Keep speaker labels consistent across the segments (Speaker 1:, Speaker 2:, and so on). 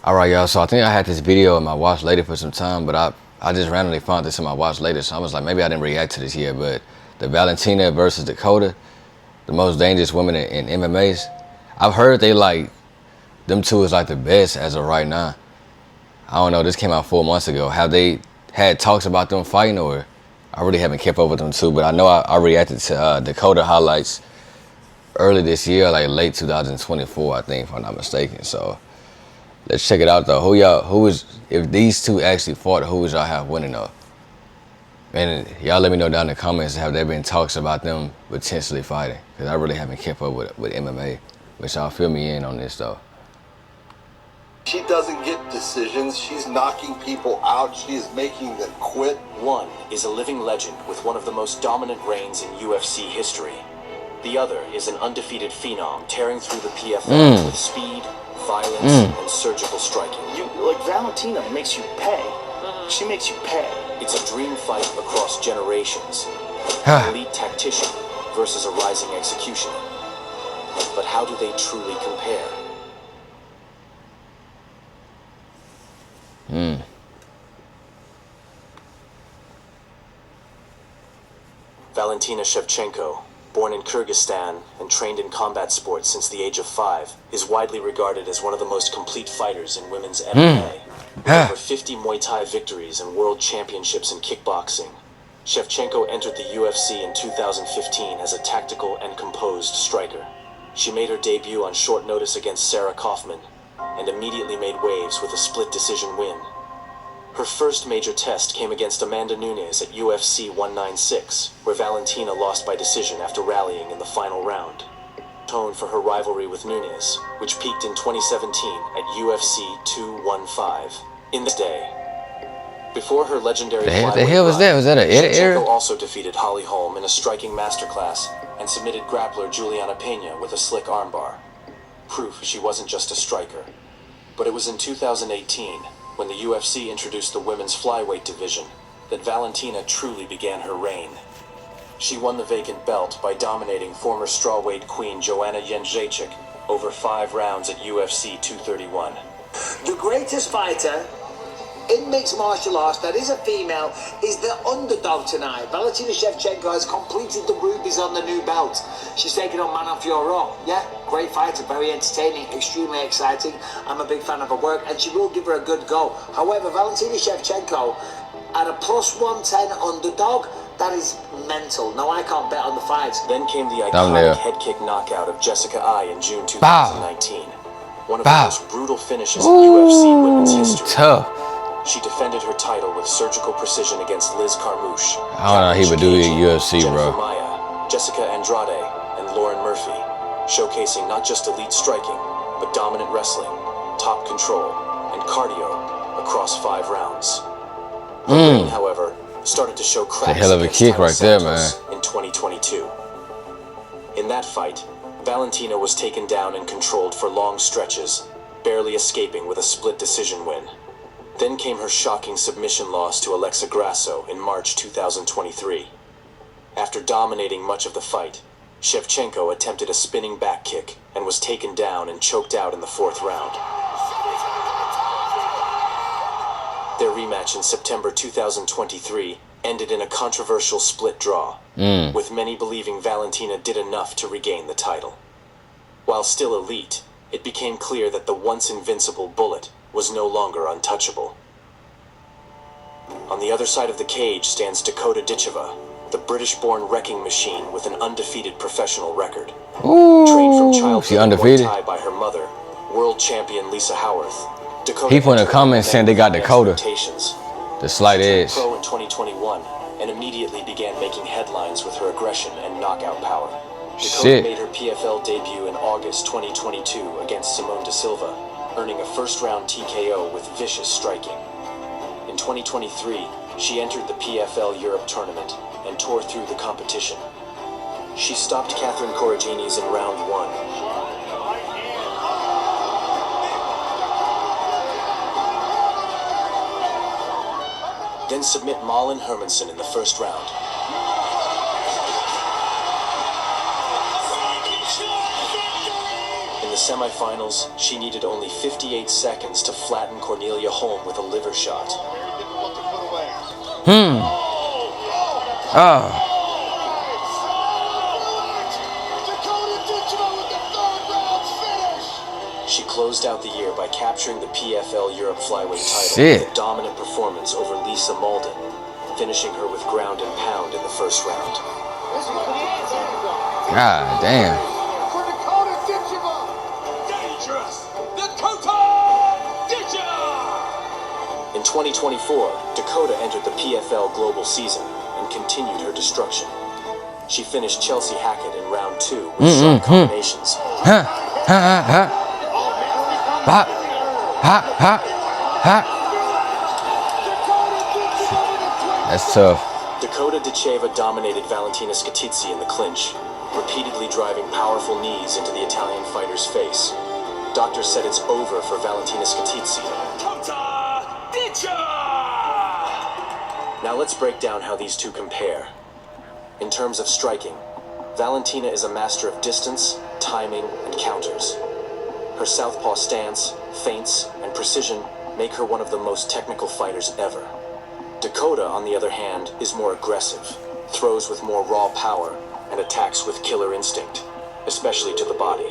Speaker 1: All right, y'all. So I think I had this video in my watch later for some time, but I just randomly found this in my watch later. So I was like, maybe I didn't react to this yet. But the Valentina versus Dakota, the most dangerous women in MMAs. I've heard they like them two is like the best as of right now. I don't know. This came out 4 months ago. Have they had talks about them fighting, or I really haven't kept up with them two? But I know I reacted to Dakota highlights early this year, like late 2024, I think, if I'm not mistaken. So. Let's check it out though. If these two actually fought, who would y'all have winning though? And y'all let me know down in the comments, have there been talks about them potentially fighting? Because I really haven't kept up with MMA. But y'all fill me in on this though.
Speaker 2: She doesn't get decisions. She's knocking people out. She is making them quit.
Speaker 3: One is a living legend with one of the most dominant reigns in UFC history. The other is an undefeated phenom tearing through the PFL with speed, violence, and surgical striking.
Speaker 4: Like Valentina makes you pay. She makes you pay.
Speaker 3: It's a dream fight across generations. An elite tactician versus a rising executioner. But how do they truly compare? Valentina Shevchenko, born in Kyrgyzstan and trained in combat sports since the age of 5, is widely regarded as one of the most complete fighters in women's MMA. With over 50 Muay Thai victories and world championships in kickboxing, Shevchenko entered the UFC in 2015 as a tactical and composed striker. She made her debut on short notice against Sarah Kaufman and immediately made waves with a split decision win. Her first major test came against Amanda Nunes at UFC 196, where Valentina lost by decision after rallying in the final round. Tone for her rivalry with Nunes, which peaked in 2017 at UFC 215. In this day, before her legendary
Speaker 1: The hell was that? Was that an edit error?
Speaker 3: Shevchenko also defeated Holly Holm in a striking masterclass and submitted grappler Juliana Pena with a slick armbar. Proof she wasn't just a striker. But it was in 2018, when the UFC introduced the women's flyweight division, that Valentina truly began her reign. She won the vacant belt by dominating former strawweight queen Joanna Jędrzejczyk over 5 rounds at UFC 231.
Speaker 4: The greatest fighter in mixed martial arts that is a female is the underdog tonight. Valentina Shevchenko has completed the rubies on the new belt. She's taking on Man of Your Own. Yeah, great fighter, very entertaining, extremely exciting. I'm a big fan of her work, and she will give her a good go. However, Valentina Shevchenko at a plus 110 underdog, that is mental. No, I can't bet on the fight.
Speaker 3: Then came the iconic head kick knockout of Jessica Ai in June 2019. One of the most brutal finishes in UFC women's history.
Speaker 1: Tough.
Speaker 3: She defended her title with surgical precision against Liz Carmouche.
Speaker 1: I don't know how he would do it in UFC,
Speaker 3: Jennifer
Speaker 1: bro.
Speaker 3: Maia, Jessica Andrade, and Lauren Murphy, showcasing not just elite striking, but dominant wrestling, top control, and cardio across 5 rounds. Her reign, however, started to show cracks.
Speaker 1: It's a hell of a kick right there, man.
Speaker 3: In 2022. In that fight, Valentina was taken down and controlled for long stretches, barely escaping with a split decision win. Then came her shocking submission loss to Alexa Grasso in March 2023. After dominating much of the fight, Shevchenko attempted a spinning back kick and was taken down and choked out in the 4th round. Their rematch in September 2023 ended in a controversial split draw, with many believing Valentina did enough to regain the title. While still elite, it became clear that the once invincible Bullet was no longer untouchable. On the other side of the cage stands Dakota DITCHEVA, the British-born wrecking machine with an undefeated professional record. Trained from childhood in Muay Thai by her mother, world champion Lisa Howarth, Dakota
Speaker 1: People in the comments saying they got Dakota. The slight edge.
Speaker 3: Pro in 2021 and immediately began making headlines with her aggression and knockout power. Dakota made her PFL debut in August 2022 against Simone de Silva, earning a first-round TKO with vicious striking. In 2023, she entered the PFL Europe tournament and tore through the competition. She stopped Catherine Corrigines in round 1. Then submit Malin Hermansson in the first round. In the semifinals, she needed only 58 seconds to flatten Cornelia Holm with a liver shot. She closed out the year by capturing the PFL Europe flyweight title with a dominant performance over Lisa Malden, finishing her with ground and pound in the first round.
Speaker 1: God damn.
Speaker 2: For Dakota DITCHEVA. Dangerous. Dakota DITCHEVA.
Speaker 3: In 2024, Dakota entered the PFL global season and continued her destruction. She finished Chelsea Hackett in round 2 with sharp combinations.
Speaker 1: That's tough.
Speaker 3: Dakota DITCHEVA dominated Valentina Skitidze in the clinch, repeatedly driving powerful knees into the Italian fighter's face. Doctors said it's over for Valentina Skitidze. Now let's break down how these two compare. In terms of striking, Valentina is a master of distance, timing, and counters. Her southpaw stance, feints, and precision make her one of the most technical fighters ever. Dakota, on the other hand, is more aggressive, throws with more raw power, and attacks with killer instinct, especially to the body.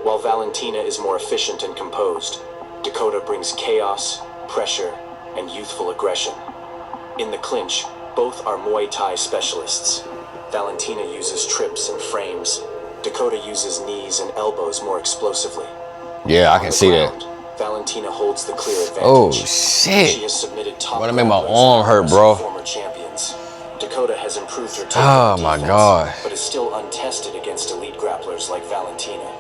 Speaker 3: While Valentina is more efficient and composed, Dakota brings chaos, pressure, and youthful aggression. In the clinch, both are Muay Thai specialists. Valentina uses trips and frames. Dakota uses knees and elbows more explosively.
Speaker 1: Yeah, I can see that.
Speaker 3: Valentina holds the clear advantage.
Speaker 1: Oh shit!
Speaker 3: She has submitted top
Speaker 1: Wanna make my
Speaker 3: grapplers
Speaker 1: arm hurt,
Speaker 3: and
Speaker 1: bro.
Speaker 3: former champions. Dakota has improved her
Speaker 1: Oh
Speaker 3: takedown
Speaker 1: my
Speaker 3: defense,
Speaker 1: God.
Speaker 3: but is still untested against elite grapplers like Valentina.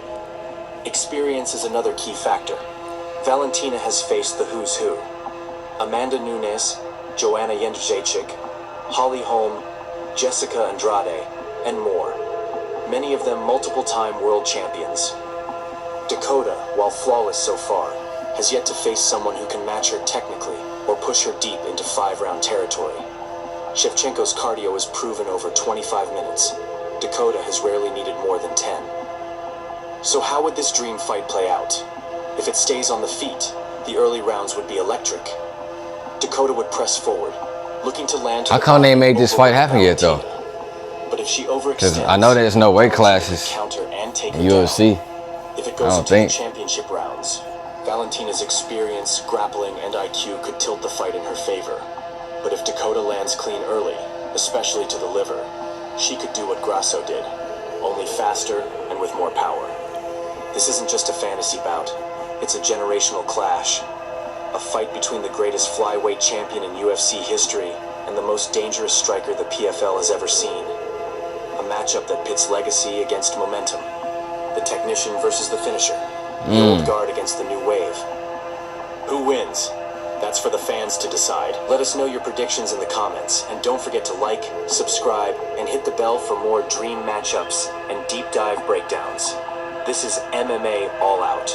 Speaker 3: Experience is another key factor. Valentina has faced the who's who: Amanda Nunes, Joanna Jędrzejczyk, Holly Holm, Jessica Andrade, and more. Many of them multiple-time world champions. Dakota, while flawless so far, has yet to face someone who can match her technically or push her deep into 5-round territory. Shevchenko's cardio is proven over 25 minutes. Dakota has rarely needed more than 10. So how would this dream fight play out? If it stays on the feet, the early rounds would be electric. Dakota would press forward, looking to land.
Speaker 1: How come they made this fight happen yet, though?
Speaker 3: But if she overextends,
Speaker 1: Because I know there's no weight classes
Speaker 3: counter and take
Speaker 1: in
Speaker 3: her down.
Speaker 1: UFC.
Speaker 3: If it
Speaker 1: I
Speaker 3: goes
Speaker 1: don't
Speaker 3: into
Speaker 1: think.
Speaker 3: the championship rounds, Valentina's experience, grappling, and IQ could tilt the fight in her favor. But if Dakota lands clean early, especially to the liver, she could do what Grasso did, only faster and with more power. This isn't just a fantasy bout, it's a generational clash. A fight between the greatest flyweight champion in UFC history and the most dangerous striker the PFL has ever seen. A matchup that pits legacy against momentum. The technician versus the finisher. The old guard against the new wave. Who wins? That's for the fans to decide. Let us know your predictions in the comments, and don't forget to like, subscribe, and hit the bell for more dream matchups and deep dive breakdowns. This is MMA All Out,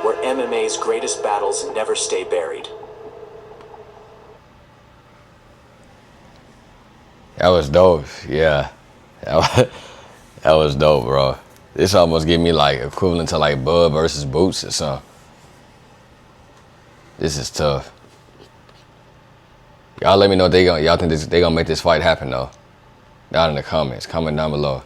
Speaker 3: where MMA's greatest battles never stay buried.
Speaker 1: That was dope. Yeah, that was dope, bro. This almost give me like equivalent to like Bud versus Boots or something. This is tough. Y'all let me know if y'all think they gonna make this fight happen though. Down in the comments. Comment down below.